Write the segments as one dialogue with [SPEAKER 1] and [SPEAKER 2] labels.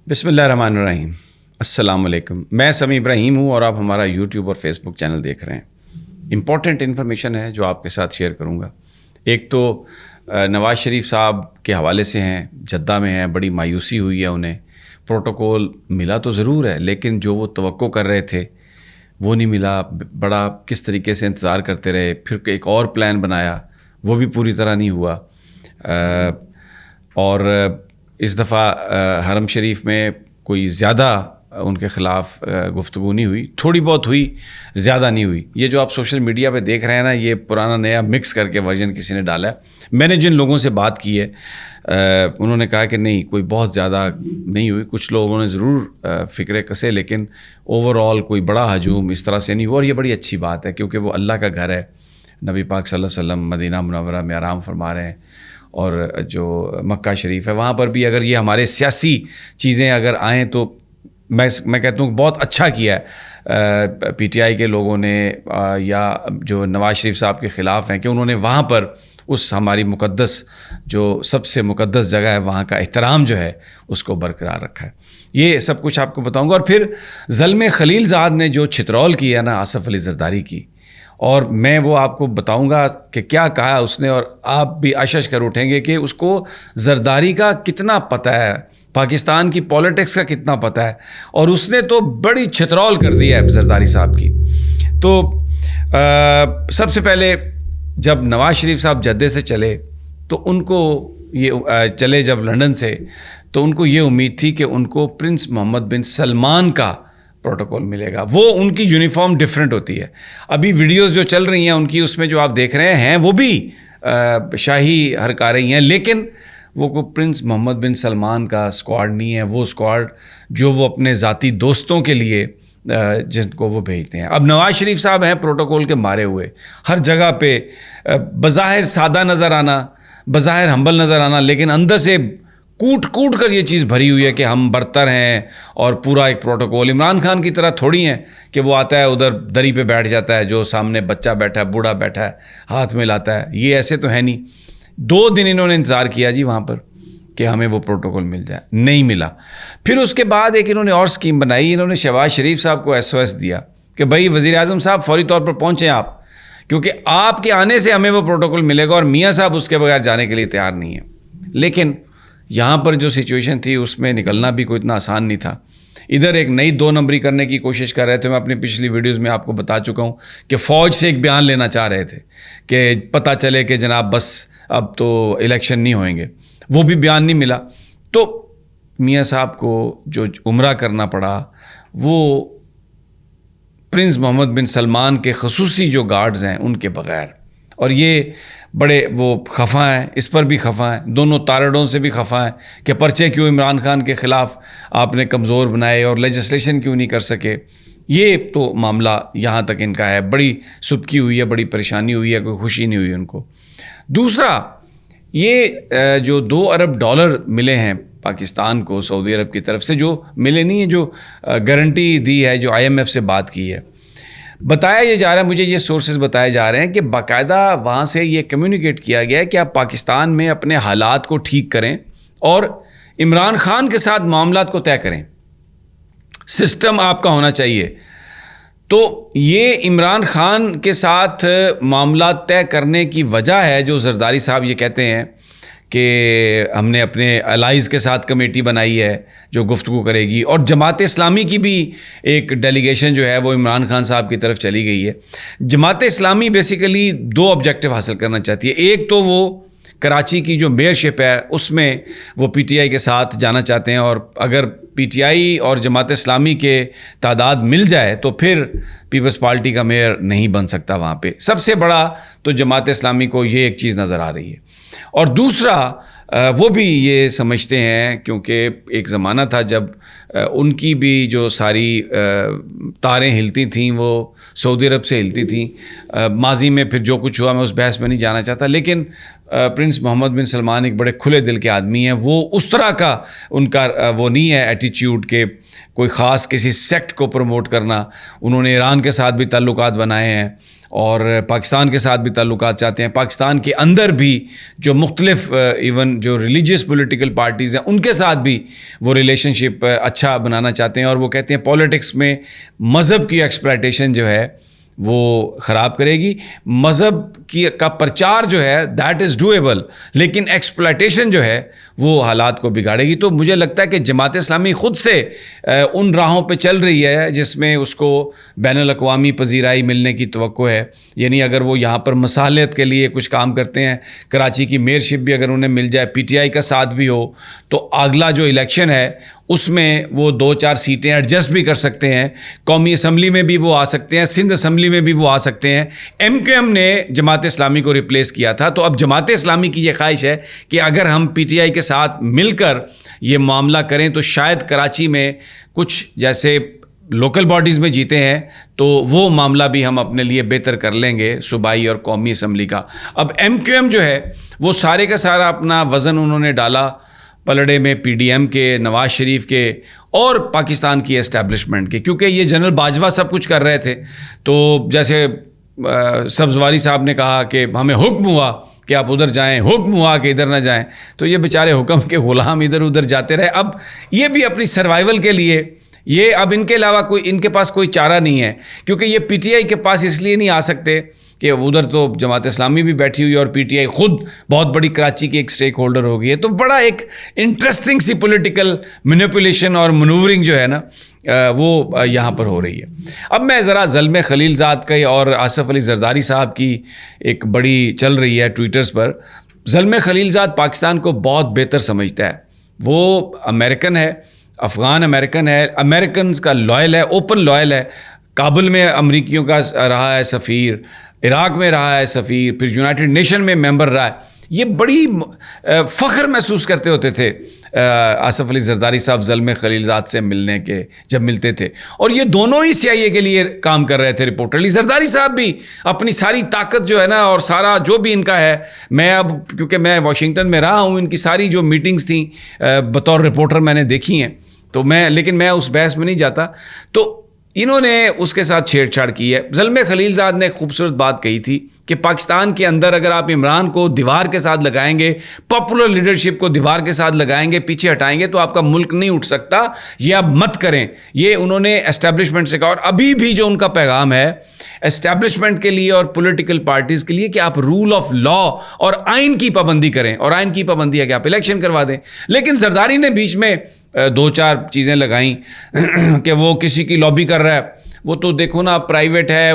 [SPEAKER 1] بسم اللہ الرحمن الرحیم. السلام علیکم. میں سمیع ابراہیم ہوں اور آپ ہمارا یوٹیوب اور فیس بک چینل دیکھ رہے ہیں. امپورٹنٹ انفارمیشن ہے جو آپ کے ساتھ شیئر کروں گا. ایک تو نواز شریف صاحب کے حوالے سے ہیں, جدہ میں ہیں, بڑی مایوسی ہوئی ہے انہیں. پروٹوکول ملا تو ضرور ہے لیکن جو وہ توقع کر رہے تھے وہ نہیں ملا. بڑا کس طریقے سے انتظار کرتے رہے, پھر ایک اور پلان بنایا, وہ بھی پوری طرح نہیں ہوا. اور اس دفعہ حرم شریف میں کوئی زیادہ ان کے خلاف گفتگو نہیں ہوئی, تھوڑی بہت ہوئی, زیادہ نہیں ہوئی. یہ جو آپ سوشل میڈیا پہ دیکھ رہے ہیں نا, یہ پرانا نیا مکس کر کے ورژن کسی نے ڈالا ہے. میں نے جن لوگوں سے بات کی ہے انہوں نے کہا کہ نہیں, کوئی بہت زیادہ نہیں ہوئی. کچھ لوگوں نے ضرور فکرے کسے لیکن اوور آل کوئی بڑا ہجوم اس طرح سے نہیں ہوا. اور یہ بڑی اچھی بات ہے کیونکہ وہ اللہ کا گھر ہے. نبی پاک صلی اللہ علیہ وسلم مدینہ منورہ میں آرام فرما رہے ہیں, اور جو مکہ شریف ہے وہاں پر بھی اگر یہ ہمارے سیاسی چیزیں اگر آئیں تو میں کہتا ہوں کہ بہت اچھا کیا ہے پی ٹی آئی کے لوگوں نے یا جو نواز شریف صاحب کے خلاف ہیں کہ انہوں نے وہاں پر اس ہماری مقدس جو سب سے مقدس جگہ ہے وہاں کا احترام جو ہے اس کو برقرار رکھا ہے. یہ سب کچھ آپ کو بتاؤں گا. اور پھر ظلم خلیل زاد نے جو چھترول کی ہے نا آصف علی زرداری کی, اور میں وہ آپ کو بتاؤں گا کہ کیا کہا اس نے, اور آپ بھی اشش کر اٹھیں گے کہ اس کو زرداری کا کتنا پتہ ہے, پاکستان کی پولیٹکس کا کتنا پتہ ہے. اور اس نے تو بڑی چھترول کر دی ہے زرداری صاحب کی. تو سب سے پہلے جب نواز شریف صاحب جدے سے چلے تو ان کو یہ چلے جب لندن سے, تو ان کو یہ امید تھی کہ ان کو پرنس محمد بن سلمان کا پروٹوکول ملے گا. وہ ان کی یونیفارم ڈیفرنٹ ہوتی ہے. ابھی ویڈیوز جو چل رہی ہیں ان کی, اس میں جو آپ دیکھ رہے ہیں وہ بھی شاہی حرکا رہی ہیں, لیکن وہ کو پرنس محمد بن سلمان کا اسکواڈ نہیں ہے. وہ اسکواڈ جو وہ اپنے ذاتی دوستوں کے لیے جن کو وہ بھیجتے ہیں. اب نواز شریف صاحب ہیں پروٹوکول کے مارے ہوئے, ہر جگہ پہ بظاہر سادہ نظر آنا, بظاہر ہمبل نظر آنا, لیکن اندر سے کوٹ کوٹ کر یہ چیز بھری ہوئی ہے کہ ہم برتر ہیں. اور پورا ایک پروٹوکول عمران خان کی طرح تھوڑی ہیں کہ وہ آتا ہے ادھر دری پہ بیٹھ جاتا ہے, جو سامنے بچہ بیٹھا ہے, بوڑھا بیٹھا ہے, ہاتھ میں لاتا ہے. یہ ایسے تو ہے نہیں. 2 دن انہوں نے انتظار کیا جی وہاں پر کہ ہمیں وہ پروٹوکول مل جائے, نہیں ملا. پھر اس کے بعد ایک انہوں نے اور اسکیم بنائی. انہوں نے شہباز شریف صاحب کو SOS دیا کہ بھائی وزیر اعظم صاحب فوری طور پر پہنچیں آپ, کیونکہ آپ کے آنے سے ہمیں وہ پروٹوکول ملے گا, اور میاں صاحب اس کے بغیر جانے کے لیے تیار نہیں ہیں. لیکن یہاں پر جو سچویشن تھی اس میں نکلنا بھی کوئی اتنا آسان نہیں تھا. ادھر ایک نئی 2 نمبری کرنے کی کوشش کر رہے تھے. میں اپنی پچھلی ویڈیوز میں آپ کو بتا چکا ہوں کہ فوج سے ایک بیان لینا چاہ رہے تھے کہ پتہ چلے کہ جناب بس اب تو الیکشن نہیں ہوئیں گے. وہ بھی بیان نہیں ملا. تو میاں صاحب کو جو عمرہ کرنا پڑا وہ پرنس محمد بن سلمان کے خصوصی جو گارڈز ہیں ان کے بغیر. اور یہ بڑے وہ خفا ہیں, اس پر بھی خفا ہیں, دونوں تارڑوں سے بھی خفا ہیں کہ پرچے کیوں عمران خان کے خلاف آپ نے کمزور بنائے اور لیجسلیشن کیوں نہیں کر سکے. یہ تو معاملہ یہاں تک ان کا ہے. بڑی سبکی ہوئی ہے, بڑی پریشانی ہوئی ہے, کوئی خوشی نہیں ہوئی ان کو. دوسرا یہ جو $2 ارب ملے ہیں پاکستان کو سعودی عرب کی طرف سے, جو ملے نہیں ہیں, جو گارنٹی دی ہے, جو IMF سے بات کی ہے, بتایا یہ جا رہا ہے, مجھے یہ سورسز بتائے جا رہے ہیں کہ باقاعدہ وہاں سے یہ کمیونیکیٹ کیا گیا ہے کہ آپ پاکستان میں اپنے حالات کو ٹھیک کریں اور عمران خان کے ساتھ معاملات کو طے کریں. سسٹم آپ کا ہونا چاہیے. تو یہ عمران خان کے ساتھ معاملات طے کرنے کی وجہ ہے جو زرداری صاحب یہ کہتے ہیں کہ ہم نے اپنے الائز کے ساتھ کمیٹی بنائی ہے جو گفتگو کرے گی, اور جماعت اسلامی کی بھی ایک ڈیلیگیشن جو ہے وہ عمران خان صاحب کی طرف چلی گئی ہے. جماعت اسلامی بیسیکلی 2 آبجیکٹیو حاصل کرنا چاہتی ہے. ایک تو وہ کراچی کی جو میئرشپ ہے اس میں وہ PTI کے ساتھ جانا چاہتے ہیں, اور اگر PTI اور جماعت اسلامی کے تعداد مل جائے تو پھر پیپلز پارٹی کا میئر نہیں بن سکتا وہاں پہ. سب سے بڑا تو جماعت اسلامی کو یہ ایک چیز نظر آ رہی ہے. اور دوسرا وہ بھی یہ سمجھتے ہیں کیونکہ ایک زمانہ تھا جب ان کی بھی جو ساری تاریں ہلتی تھیں وہ سعودی عرب سے ہلتی تھیں. ماضی میں پھر جو کچھ ہوا میں اس بحث میں نہیں جانا چاہتا, لیکن پرنس محمد بن سلمان ایک بڑے کھلے دل کے آدمی ہیں. وہ اس طرح کا ان کا وہ نہیں ہے ایٹیچیوڈ کہ کوئی خاص کسی سیکٹ کو پروموٹ کرنا. انہوں نے ایران کے ساتھ بھی تعلقات بنائے ہیں اور پاکستان کے ساتھ بھی تعلقات چاہتے ہیں. پاکستان کے اندر بھی جو مختلف ایون جو ریلیجیس پولیٹیکل پارٹیز ہیں ان کے ساتھ بھی وہ ریلیشن شپ اچھا بنانا چاہتے ہیں, اور وہ کہتے ہیں پولیٹکس میں مذہب کی ایکسپلائٹیشن جو ہے وہ خراب کرے گی. مذہب کا پرچار جو ہے دیٹ از ڈویبل, لیکن ایکسپلائٹیشن جو ہے وہ حالات کو بگاڑے گی. تو مجھے لگتا ہے کہ جماعت اسلامی خود سے ان راہوں پہ چل رہی ہے جس میں اس کو بین الاقوامی پذیرائی ملنے کی توقع ہے. یعنی اگر وہ یہاں پر مصالحت کے لیے کچھ کام کرتے ہیں, کراچی کی میئرشپ بھی اگر انہیں مل جائے, پی ٹی آئی کا ساتھ بھی ہو, تو اگلا جو الیکشن ہے اس میں وہ 2-4 سیٹیں ایڈجسٹ بھی کر سکتے ہیں. قومی اسمبلی میں بھی وہ آ سکتے ہیں, سندھ اسمبلی میں بھی وہ آ سکتے ہیں. ایم کیو ایم نے جماعت اسلامی کو ریپلیس کیا تھا, تو اب جماعت اسلامی کی یہ خواہش ہے کہ اگر ہم پی ٹی آئی کے ساتھ مل کر یہ معاملہ کریں تو شاید کراچی میں کچھ جیسے لوکل باڈیز میں جیتے ہیں تو وہ معاملہ بھی ہم اپنے لیے بہتر کر لیں گے صوبائی اور قومی اسمبلی کا. اب ایم کیو ایم جو ہے وہ سارے کا سارا اپنا وزن انہوں نے ڈالا پلڑے میں پی ڈی ایم کے, نواز شریف کے اور پاکستان کی اسٹیبلشمنٹ کے, کیونکہ یہ جنرل باجوہ سب کچھ کر رہے تھے. تو جیسے سبزواری صاحب نے کہا کہ ہمیں حکم ہوا کہ آپ ادھر جائیں, حکم ہوا کہ ادھر نہ جائیں, تو یہ بیچارے حکم کے غلام ادھر ادھر جاتے رہے. اب یہ بھی اپنی سروائیول کے لیے یہ اب ان کے علاوہ ان کے پاس کوئی چارہ نہیں ہے, کیونکہ یہ پی ٹی آئی کے پاس اس لیے نہیں آ سکتے کہ ادھر تو جماعت اسلامی بھی بیٹھی ہوئی اور پی ٹی آئی خود بہت بڑی کراچی کی ایک اسٹیک ہولڈر ہو گئی ہے. تو بڑا ایک انٹرسٹنگ سی پولیٹیکل مینیپولیشن اور منورنگ جو ہے نا وہ یہاں پر ہو رہی ہے. اب میں ذرا زلمے خلیل زاد کا اور آصف علی زرداری صاحب کی ایک بڑی چل رہی ہے ٹویٹرز پر. زلمے خلیل زاد پاکستان کو بہت بہتر سمجھتا ہے, وہ امریکن ہے, افغان امریکن ہے, امریکنز کا لائل ہے, اوپن لائل ہے. کابل میں امریکیوں کا رہا ہے سفیر, عراق میں رہا ہے سفیر, پھر یونائٹڈ نیشن میں ممبر رہا ہے. یہ بڑی فخر محسوس کرتے ہوتے تھے آصف علی زرداری صاحب زلمے خلیل زاد سے ملنے کے, جب ملتے تھے, اور یہ دونوں ہی سی آئی اے کے لیے کام کر رہے تھے رپورٹر. علی زرداری صاحب بھی اپنی ساری طاقت جو ہے نا اور سارا جو بھی ان کا ہے, میں اب کیونکہ میں واشنگٹن میں رہا ہوں, ان کی ساری جو میٹنگز تھیں بطور رپورٹر میں نے دیکھی ہیں, تو لیکن میں اس بحث میں نہیں جاتا. تو انہوں نے اس کے ساتھ چھیڑ چھاڑ کی ہے. زلمے خلیل زاد نے ایک خوبصورت بات کہی تھی کہ پاکستان کے اندر اگر آپ عمران کو دیوار کے ساتھ لگائیں گے, پاپولر لیڈرشپ کو دیوار کے ساتھ لگائیں گے, پیچھے ہٹائیں گے, تو آپ کا ملک نہیں اٹھ سکتا, یہ آپ مت کریں. یہ انہوں نے اسٹیبلشمنٹ سے کہا. اور ابھی بھی جو ان کا پیغام ہے اسٹیبلشمنٹ کے لیے اور پولیٹیکل پارٹیز کے لیے کہ آپ رول آف لا اور آئین کی پابندی کریں, اور آئین کی پابندی ہے کہ آپ الیکشن کروا دیں. لیکن زرداری نے بیچ میں 2-4 چیزیں لگائیں کہ وہ کسی کی لابی کر رہا ہے. وہ تو دیکھو نا پرائیویٹ ہے,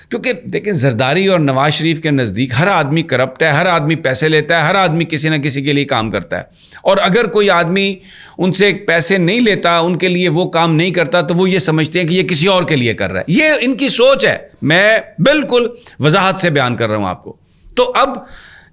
[SPEAKER 1] کیونکہ دیکھیں زرداری اور نواز شریف کے نزدیک ہر آدمی کرپٹ ہے, ہر آدمی پیسے لیتا ہے, ہر آدمی کسی نہ کسی کے لیے کام کرتا ہے, اور اگر کوئی آدمی ان سے پیسے نہیں لیتا, ان کے لیے وہ کام نہیں کرتا, تو وہ یہ سمجھتے ہیں کہ یہ کسی اور کے لیے کر رہا ہے. یہ ان کی سوچ ہے, میں بالکل وضاحت سے بیان کر رہا ہوں آپ کو. تو اب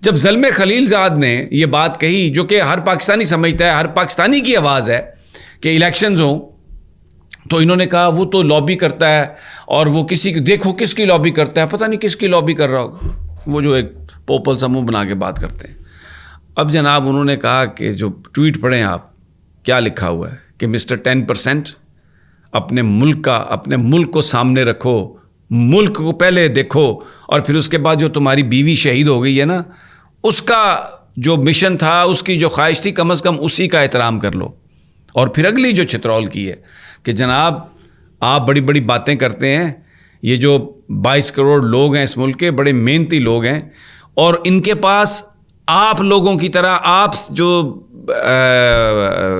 [SPEAKER 1] جب زلمے خلیل زاد نے یہ بات کہی جو کہ ہر پاکستانی سمجھتا ہے, ہر پاکستانی کی آواز ہے کہ الیکشنز ہوں, تو انہوں نے کہا وہ تو لابی کرتا ہے, اور وہ کسی دیکھو کس کی لابی کرتا ہے, پتہ نہیں کس کی لابی کر رہا ہوگا, وہ جو ایک پوپل سا منہ بنا کے بات کرتے ہیں. اب جناب انہوں نے کہا کہ جو ٹویٹ پڑھیں آپ, کیا لکھا ہوا ہے کہ مسٹر 10% اپنے ملک کو سامنے رکھو, ملک کو پہلے دیکھو, اور پھر اس کے بعد جو تمہاری بیوی شہید ہو گئی ہے نا, اس کا جو مشن تھا, اس کی جو خواہش تھی, کم از کم اسی کا احترام کر لو. اور پھر اگلی جو چترول کی ہے کہ جناب آپ بڑی بڑی باتیں کرتے ہیں, یہ جو 22 کروڑ لوگ ہیں اس ملک کے, بڑے محنتی لوگ ہیں, اور ان کے پاس آپ لوگوں کی طرح, آپ جو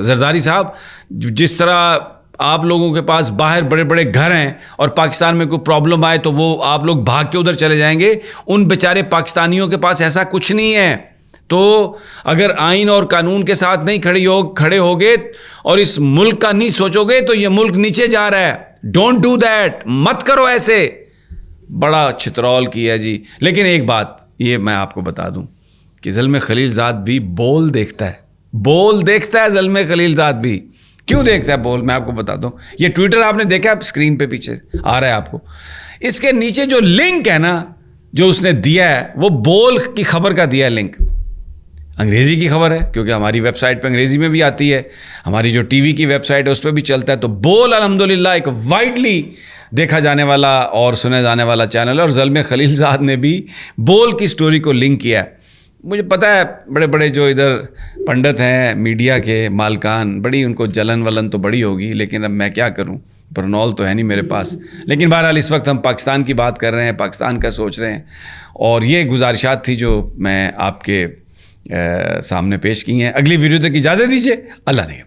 [SPEAKER 1] زرداری صاحب جس طرح آپ لوگوں کے پاس باہر بڑے بڑے گھر ہیں, اور پاکستان میں کوئی پرابلم آئے تو وہ آپ لوگ بھاگ کے ادھر چلے جائیں گے, ان بیچارے پاکستانیوں کے پاس ایسا کچھ نہیں ہے. تو اگر آئین اور قانون کے ساتھ نہیں کھڑے ہوگے اور اس ملک کا نہیں سوچو گے تو یہ ملک نیچے جا رہا ہے. ڈونٹ ڈو دیٹ, مت کرو ایسے. بڑا چھترول کی ہے جی. لیکن ایک بات یہ میں آپ کو بتا دوں کہ زلمے خلیل زاد بھی بول دیکھتا ہے زلمے خلیل زاد بھی. کیوں دیکھتا ہے بول, میں آپ کو بتاتا ہوں. یہ ٹویٹر آپ نے دیکھا اسکرین پہ پیچھے آ رہا ہے آپ کو, اس کے نیچے جو لنک ہے نا جو اس نے دیا ہے, وہ بول کی خبر کا دیا ہے لنک. انگریزی کی خبر ہے کیونکہ ہماری ویب سائٹ پہ انگریزی میں بھی آتی ہے, ہماری جو ٹی وی کی ویب سائٹ ہے اس پہ بھی چلتا ہے. تو بول الحمدللہ ایک وائڈلی دیکھا جانے والا اور سنا جانے والا چینل ہے, اور زلمے خلیل زاد نے بھی بول کی سٹوری کو لنک کیا ہے. مجھے پتہ ہے بڑے بڑے جو ادھر پنڈت ہیں میڈیا کے مالکان, بڑی ان کو جلن ولن تو بڑی ہوگی, لیکن اب میں کیا کروں, پرنول تو ہے نہیں میرے پاس. لیکن بہرحال اس وقت ہم پاکستان کی بات کر رہے ہیں, پاکستان کا سوچ رہے ہیں, اور یہ گزارشات تھی جو میں آپ کے سامنے پیش کی ہیں. اگلی ویڈیو تک اجازت دیجیے. اللہ نے